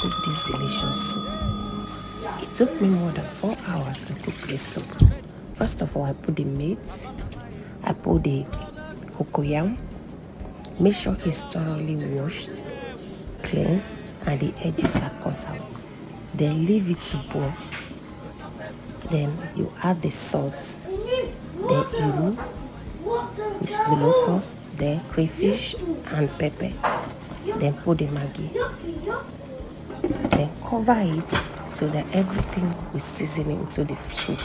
cook this delicious soup. It took me more than 4 hours to cook this soup. First of all, I put the meat, I put the cocoyam, make sure it's thoroughly washed, clean, and the edges are cut out. Then leave it to boil. Then you add the salt, the iru, which is the locust, then crayfish and pepper. Then put the maggi. Then cover it so that everything will season into the soup.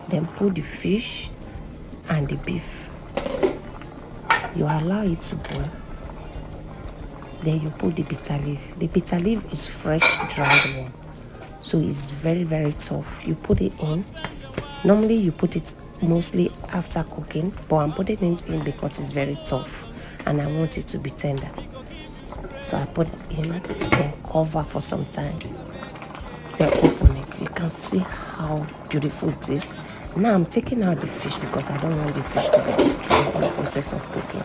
Then put the fish and the beef. You allow it to boil. Then you put the bitter leaf. The bitter leaf is fresh dried one, so it's very, very tough. You put it in. Normally you put it mostly after cooking, but I'm putting it in because it's very tough and I want it to be tender. So I put it in, then cover for some time. Then open it. You can see how beautiful it is. Now I'm taking out the fish because I don't want the fish to be destroyed in the process of cooking.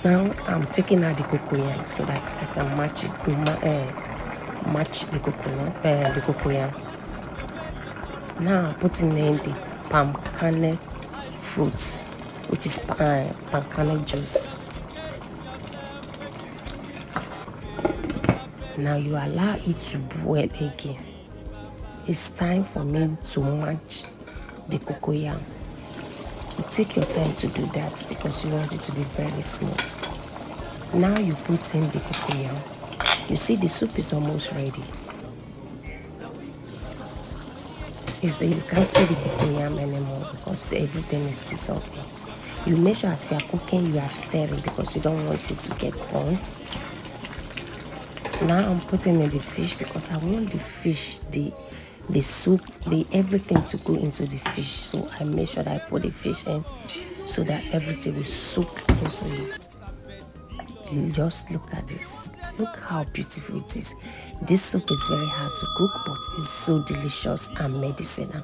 Now I'm taking out the cocoyam so that I can match the cocoyam. Now I'm putting in the palm kernel fruit, which is palm kernel juice. Now you allow it to boil again. It's time for me to match the cocoyam. You take your time to do that because you want it to be very smooth. Now you put in the cocoyam. You see the soup is almost ready. You can't see the cocoyam anymore because everything is dissolving. You make sure as you are cooking, you are stirring because you don't want it to get burnt. Now I'm putting in the fish because I want the fish, the soup, everything to go into the fish. So I make sure that I put the fish in so that everything will soak into it. You just look at this. Look how beautiful it is. This soup is very hard to cook, but it's so delicious and medicinal.